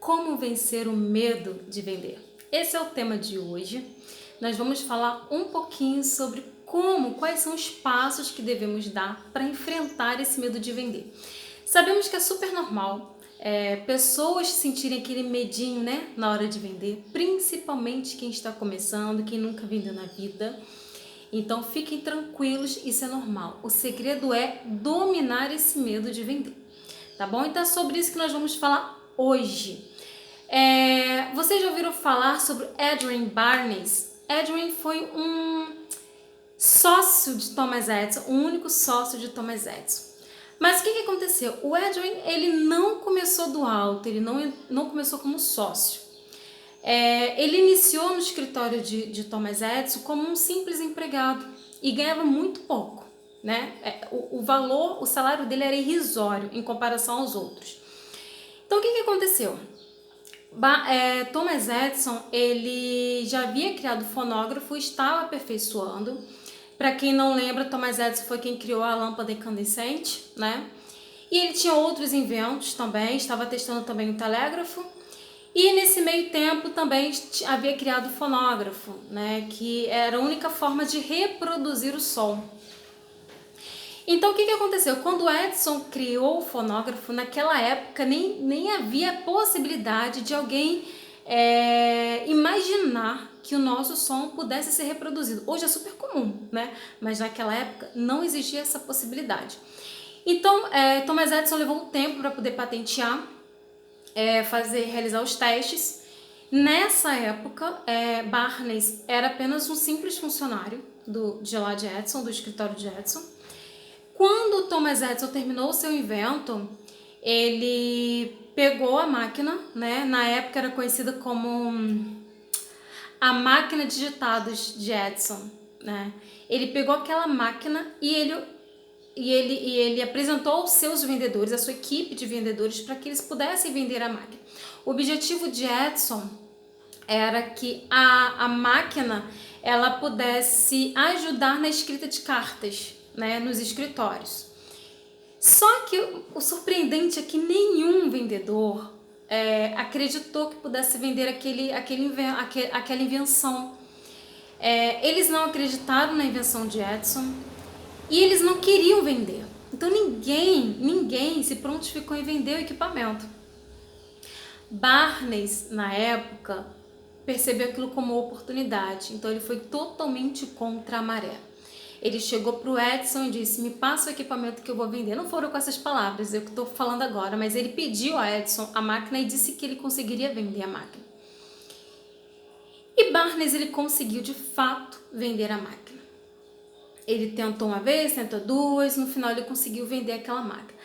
Como vencer o medo de vender? Esse é o tema de hoje. Nós vamos falar um pouquinho sobre quais são os passos que devemos dar para enfrentar esse medo de vender. Sabemos que é super normal pessoas sentirem aquele medinho, né, na hora de vender, principalmente quem está começando, quem nunca vendeu na vida. Então fiquem tranquilos, isso é normal. O segredo é dominar esse medo de vender, tá bom? Então é sobre isso que nós vamos falar hoje. Vocês já ouviram falar sobre Adrian Barnes? Adrian foi um sócio de Thomas Edison, o único sócio de Thomas Edison. Mas o que aconteceu? O Adrian, ele não começou do alto, ele não começou como sócio. Ele iniciou no escritório de Thomas Edison como um simples empregado e ganhava muito pouco, né? O salário dele era irrisório em comparação aos outros. Então o que aconteceu? Thomas Edison, ele já havia criado o fonógrafo, estava aperfeiçoando. Para quem não lembra, Thomas Edison foi quem criou a lâmpada incandescente, né? E ele tinha outros inventos também, estava testando também o telégrafo. E nesse meio tempo também havia criado o fonógrafo, né? Que era a única forma de reproduzir o som. Então, o que aconteceu? Quando Edison criou o fonógrafo, naquela época nem havia possibilidade de alguém imaginar que o nosso som pudesse ser reproduzido. Hoje é super comum, né? Mas naquela época não existia essa possibilidade. Então, Thomas Edison levou um tempo para poder patentear, realizar os testes. Nessa época, Barnes era apenas um simples funcionário de Edison, do escritório de Edison. Quando Thomas Edison terminou o seu invento, ele pegou a máquina, né? Na época era conhecida como a máquina de ditados de Edison, né? Ele pegou aquela máquina e ele apresentou aos seus vendedores, a sua equipe de vendedores, para que eles pudessem vender a máquina. O objetivo de Edison era que a máquina ela pudesse ajudar na escrita de cartas, né, nos escritórios. Só que o surpreendente é que nenhum vendedor acreditou que pudesse vender aquela invenção. Eles não acreditaram na invenção de Edison e eles não queriam vender. Então ninguém se prontificou em vender o equipamento. Barnes, na época, percebeu aquilo como oportunidade, então ele foi totalmente contra a maré. Ele chegou para o Edison e disse: me passa o equipamento que eu vou vender. Não foram com essas palavras, eu que estou falando agora, mas ele pediu a Edison a máquina e disse que ele conseguiria vender a máquina. E Barnes, ele conseguiu de fato vender a máquina. Ele tentou uma vez, tentou duas, no final ele conseguiu vender aquela máquina.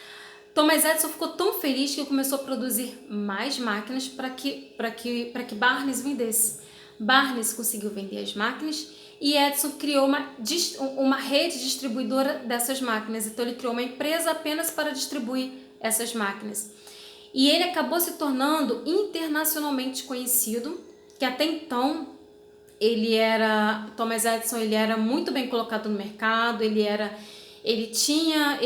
Thomas Edison ficou tão feliz que começou a produzir mais máquinas para que Barnes vendesse. Barnes conseguiu vender as máquinas e Edison criou uma rede distribuidora dessas máquinas. Então ele criou uma empresa apenas para distribuir essas máquinas. E ele acabou se tornando internacionalmente conhecido, que até então Thomas Edison, ele era muito bem colocado no mercado, ele tinha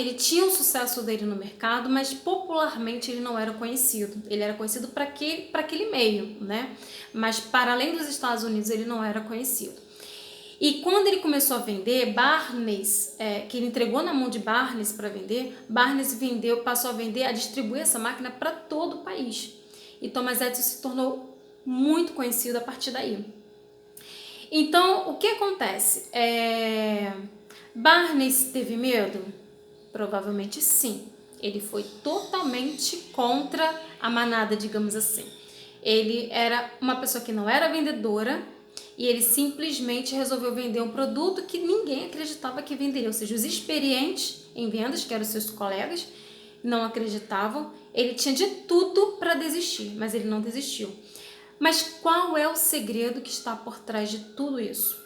o sucesso dele no mercado, mas popularmente ele não era conhecido. Ele era conhecido para aquele meio, né? Mas para além dos Estados Unidos ele não era conhecido. E quando ele começou a vender, Barnes, que ele entregou na mão de Barnes para vender, Barnes passou a distribuir essa máquina para todo o país. E Thomas Edison se tornou muito conhecido a partir daí. Então, o que acontece? Barnes teve medo? Provavelmente sim. Ele foi totalmente contra a manada, digamos assim. Ele era uma pessoa que não era vendedora e ele simplesmente resolveu vender um produto que ninguém acreditava que venderia. Ou seja, os experientes em vendas, que eram seus colegas, não acreditavam. Ele tinha de tudo para desistir, mas ele não desistiu. Mas qual é o segredo que está por trás de tudo isso?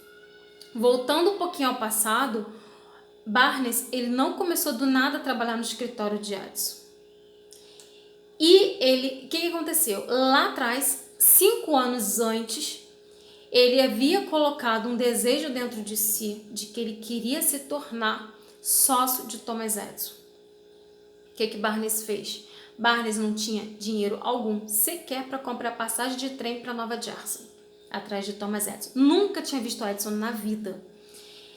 Voltando um pouquinho ao passado, Barnes, ele não começou do nada a trabalhar no escritório de Edison. E o que aconteceu? Lá atrás, 5 anos antes, ele havia colocado um desejo dentro de si de que ele queria se tornar sócio de Thomas Edison. O que Barnes fez? Barnes não tinha dinheiro algum sequer para comprar passagem de trem para Nova Jersey, atrás de Thomas Edison. Nunca tinha visto Edison na vida.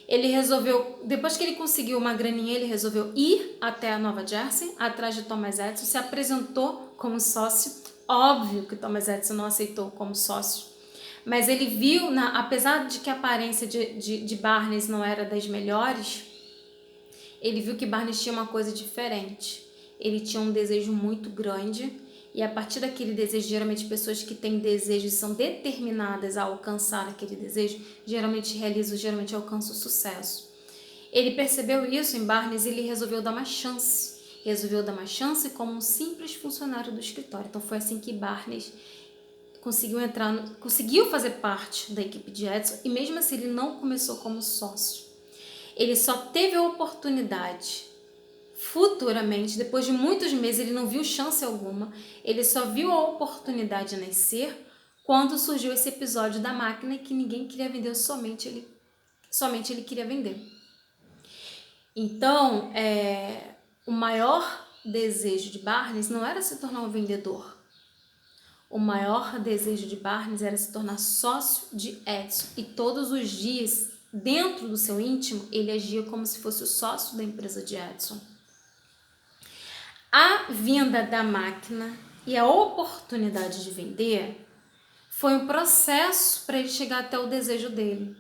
Ele resolveu, depois que ele conseguiu uma graninha, ele resolveu ir até a Nova Jersey, atrás de Thomas Edison, se apresentou como sócio. Óbvio que Thomas Edison não aceitou como sócio, mas ele viu, apesar de que a aparência de Barnes não era das melhores, ele viu que Barnes tinha uma coisa diferente. Ele tinha um desejo muito grande, e a partir daquele desejo, geralmente pessoas que têm desejos são determinadas a alcançar aquele desejo, geralmente alcançam o sucesso. Ele percebeu isso em Barnes e ele resolveu dar uma chance. Como um simples funcionário do escritório. Então foi assim que Barnes conseguiu fazer parte da equipe de Edison, e mesmo assim ele não começou como sócio. Ele só teve a oportunidade futuramente, depois de muitos meses, ele não viu chance alguma, ele só viu a oportunidade nascer quando surgiu esse episódio da máquina que ninguém queria vender, somente ele queria vender. Então, o maior desejo de Barnes não era se tornar um vendedor. O maior desejo de Barnes era se tornar sócio de Edison, e todos os dias, dentro do seu íntimo, ele agia como se fosse o sócio da empresa de Edison. A venda da máquina e a oportunidade de vender foi um processo para ele chegar até o desejo dele.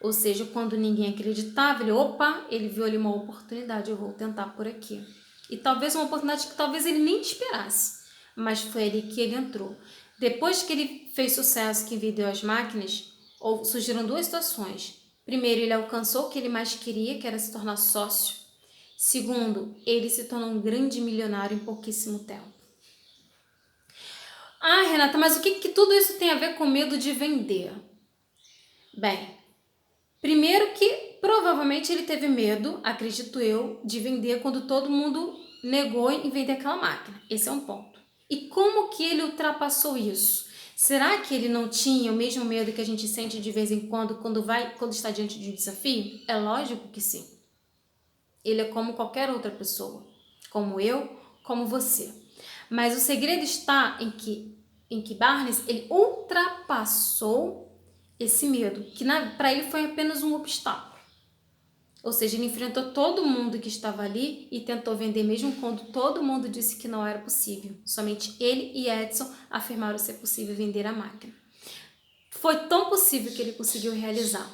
Ou seja, quando ninguém acreditava, ele viu ali uma oportunidade, eu vou tentar por aqui. E talvez uma oportunidade que talvez ele nem esperasse, mas foi ali que ele entrou. Depois que ele fez sucesso, que vendeu as máquinas, surgiram duas situações. Primeiro, ele alcançou o que ele mais queria, que era se tornar sócio. Segundo, ele se tornou um grande milionário em pouquíssimo tempo. Ah, Renata, mas o que tudo isso tem a ver com medo de vender? Bem, primeiro que provavelmente ele teve medo, acredito eu, de vender quando todo mundo negou em vender aquela máquina. Esse é um ponto. E como que ele ultrapassou isso? Será que ele não tinha o mesmo medo que a gente sente de vez em quando está diante de um desafio? É lógico que sim. Ele é como qualquer outra pessoa, como eu, como você. Mas o segredo está em que Barnes ele ultrapassou esse medo, que para ele foi apenas um obstáculo. Ou seja, ele enfrentou todo mundo que estava ali e tentou vender mesmo quando todo mundo disse que não era possível. Somente ele e Edison afirmaram ser possível vender a máquina. Foi tão possível que ele conseguiu realizar.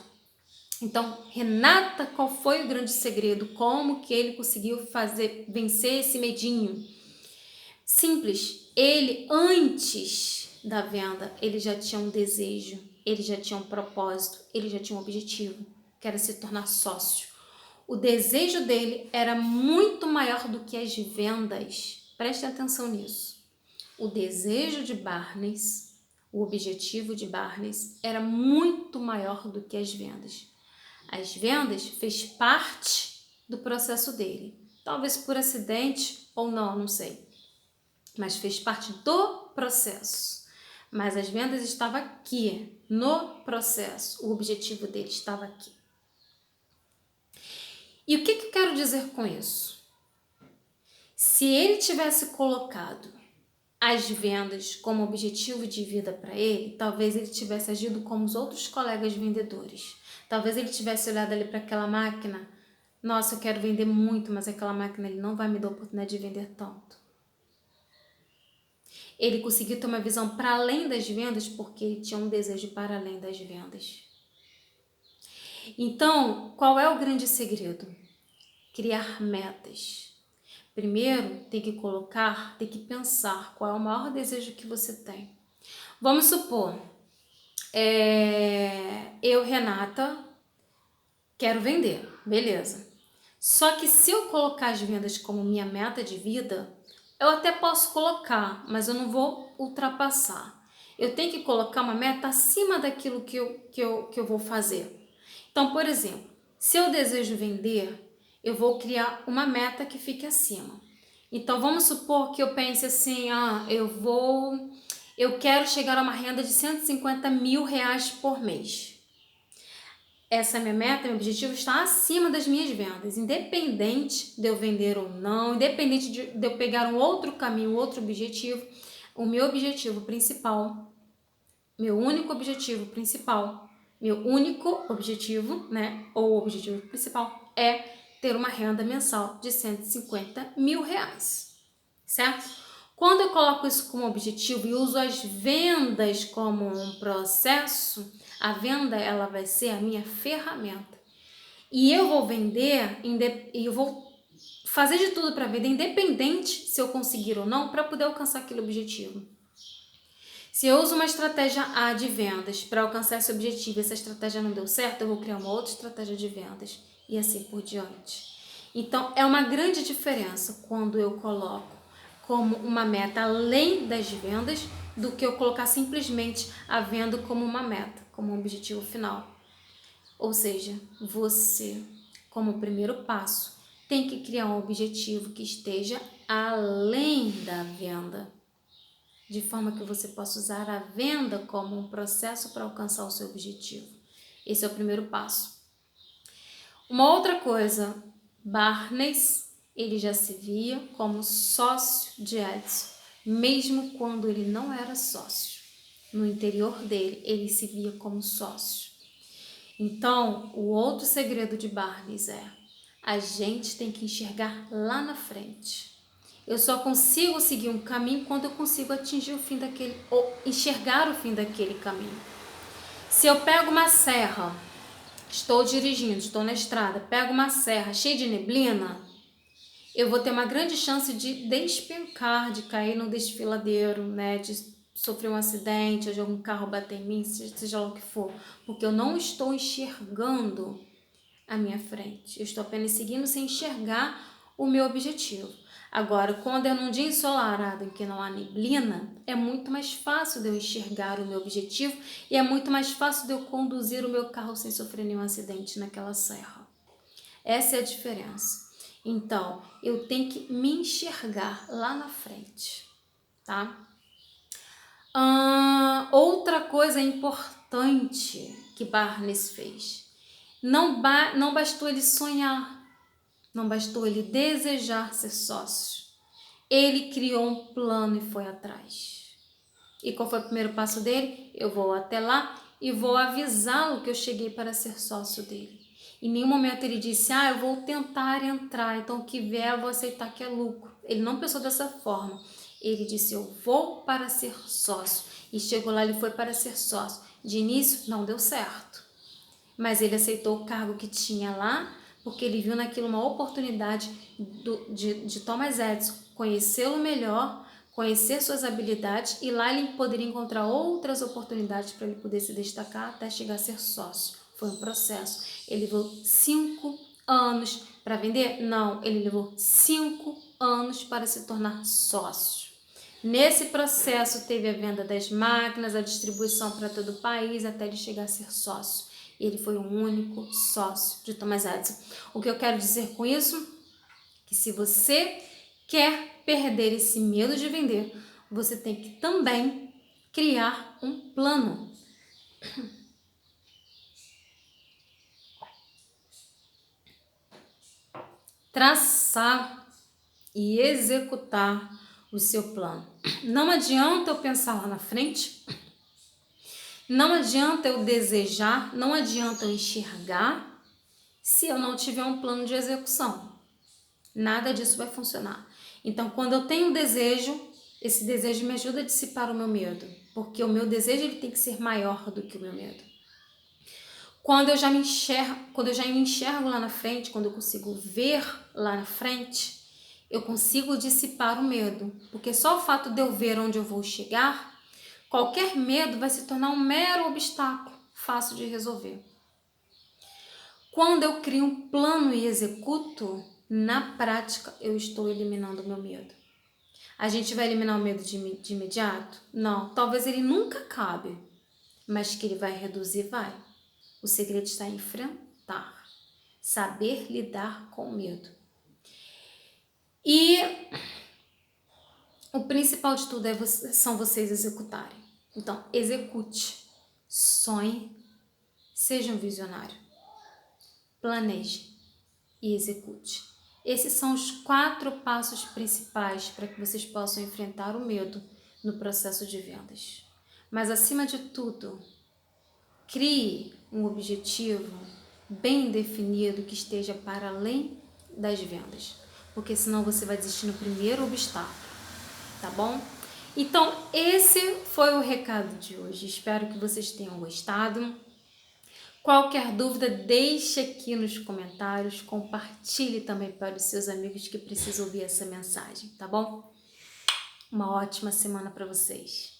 Então, Renata, qual foi o grande segredo? Como que ele conseguiu vencer esse medinho? Simples. Ele, antes da venda, ele já tinha um desejo, ele já tinha um propósito, ele já tinha um objetivo, que era se tornar sócio. O desejo dele era muito maior do que as vendas. Preste atenção nisso. O desejo de Barnes, o objetivo de Barnes, era muito maior do que as vendas. As vendas fez parte do processo dele. Talvez por acidente ou não sei. Mas fez parte do processo. Mas as vendas estavam aqui, no processo. O objetivo dele estava aqui. E o que eu quero dizer com isso? Se ele tivesse colocado as vendas como objetivo de vida para ele, talvez ele tivesse agido como os outros colegas vendedores. Talvez ele tivesse olhado ali para aquela máquina, nossa, eu quero vender muito, mas aquela máquina ele não vai me dar a oportunidade de vender tanto. Ele conseguiu ter uma visão para além das vendas porque ele tinha um desejo para além das vendas. Então, qual é o grande segredo? Criar metas. Primeiro, tem que pensar qual é o maior desejo que você tem. Vamos supor, eu, Renata, quero vender, beleza. Só que se eu colocar as vendas como minha meta de vida, eu até posso colocar, mas eu não vou ultrapassar. Eu tenho que colocar uma meta acima daquilo que eu vou fazer. Então, por exemplo, se eu desejo vender, eu vou criar uma meta que fique acima. Então, vamos supor que eu pense assim, eu quero chegar a uma renda de R$150 mil por mês. essa minha meta, meu objetivo está acima das minhas vendas, independente de eu vender ou não, independente de eu pegar um outro caminho, outro objetivo, o meu objetivo principal, meu único objetivo principal, meu único objetivo, né, ou objetivo principal é ter uma renda mensal de R$150 mil, certo? Quando eu coloco isso como objetivo e uso as vendas como um processo, a venda ela vai ser a minha ferramenta. E eu vou vender, e eu vou fazer de tudo para vender, independente se eu conseguir ou não, para poder alcançar aquele objetivo. Se eu uso uma estratégia A de vendas para alcançar esse objetivo e essa estratégia não deu certo, eu vou criar uma outra estratégia de vendas e assim por diante. Então, é uma grande diferença quando eu coloco como uma meta além das vendas do que eu colocar simplesmente a venda como uma meta, como um objetivo final. Ou seja, você, como primeiro passo, tem que criar um objetivo que esteja além da venda, de forma que você possa usar a venda como um processo para alcançar o seu objetivo. Esse é o primeiro passo. Uma outra coisa, Barney, ele já se via como sócio de Edson, mesmo quando ele não era sócio. No interior dele, ele se via como sócio. Então, o outro segredo de Barney é: a gente tem que enxergar lá na frente. Eu só consigo seguir um caminho quando eu consigo atingir o fim daquele, ou enxergar o fim daquele caminho. Se eu pego uma serra, estou dirigindo, estou na estrada, pego uma serra cheia de neblina, eu vou ter uma grande chance de despencar, de cair no desfiladeiro, né, de sofrer um acidente, ou de algum carro bater em mim, seja lá o que for, porque eu não estou enxergando à minha frente, eu estou apenas seguindo sem enxergar o meu objetivo. Agora, quando é num dia ensolarado em que não há neblina, é muito mais fácil de eu enxergar o meu objetivo e é muito mais fácil de eu conduzir o meu carro sem sofrer nenhum acidente naquela serra. Essa é a diferença. Então, eu tenho que me enxergar lá na frente, tá? Outra coisa importante que Barnes fez. Não bastou ele sonhar, não bastou ele desejar ser sócio. Ele criou um plano e foi atrás. E qual foi o primeiro passo dele? Eu vou até lá e vou avisá-lo que eu cheguei para ser sócio dele. Em nenhum momento ele disse, eu vou tentar entrar, então o que vier eu vou aceitar que é lucro. Ele não pensou dessa forma. Ele disse, eu vou para ser sócio. E chegou lá, ele foi para ser sócio. De início, não deu certo. Mas ele aceitou o cargo que tinha lá, porque ele viu naquilo uma oportunidade de Thomas Edison conhecê-lo melhor, conhecer suas habilidades, e lá ele poderia encontrar outras oportunidades para ele poder se destacar até chegar a ser sócio. Foi um processo. Ele levou 5 anos para vender? Não, ele levou 5 anos para se tornar sócio. Nesse processo teve a venda das máquinas, a distribuição para todo o país, até ele chegar a ser sócio. Ele foi o único sócio de Thomas Edison. O que eu quero dizer com isso? Que se você quer perder esse medo de vender, você tem que também criar um plano. Traçar e executar o seu plano. Não adianta eu pensar lá na frente, não adianta eu desejar, não adianta eu enxergar se eu não tiver um plano de execução. Nada disso vai funcionar. Então, quando eu tenho um desejo, esse desejo me ajuda a dissipar o meu medo, porque o meu desejo ele tem que ser maior do que o meu medo. Quando eu já me enxergo lá na frente, quando eu consigo ver lá na frente, eu consigo dissipar o medo, porque só o fato de eu ver onde eu vou chegar, qualquer medo vai se tornar um mero obstáculo, fácil de resolver. Quando eu crio um plano e executo, na prática eu estou eliminando o meu medo. A gente vai eliminar o medo de imediato? Não, talvez ele nunca acabe, mas que ele vai reduzir, vai. O segredo está em enfrentar, saber lidar com o medo. E o principal de tudo são vocês executarem. Então, execute, sonhe, seja um visionário. planeje e execute. Esses são os 4 passos principais para que vocês possam enfrentar o medo no processo de vendas. Mas, acima de tudo, crie um objetivo bem definido que esteja para além das vendas, porque senão você vai desistir no primeiro obstáculo, tá bom? Então, esse foi o recado de hoje. Espero que vocês tenham gostado. Qualquer dúvida, deixe aqui nos comentários, compartilhe também para os seus amigos que precisam ouvir essa mensagem, tá bom? Uma ótima semana para vocês.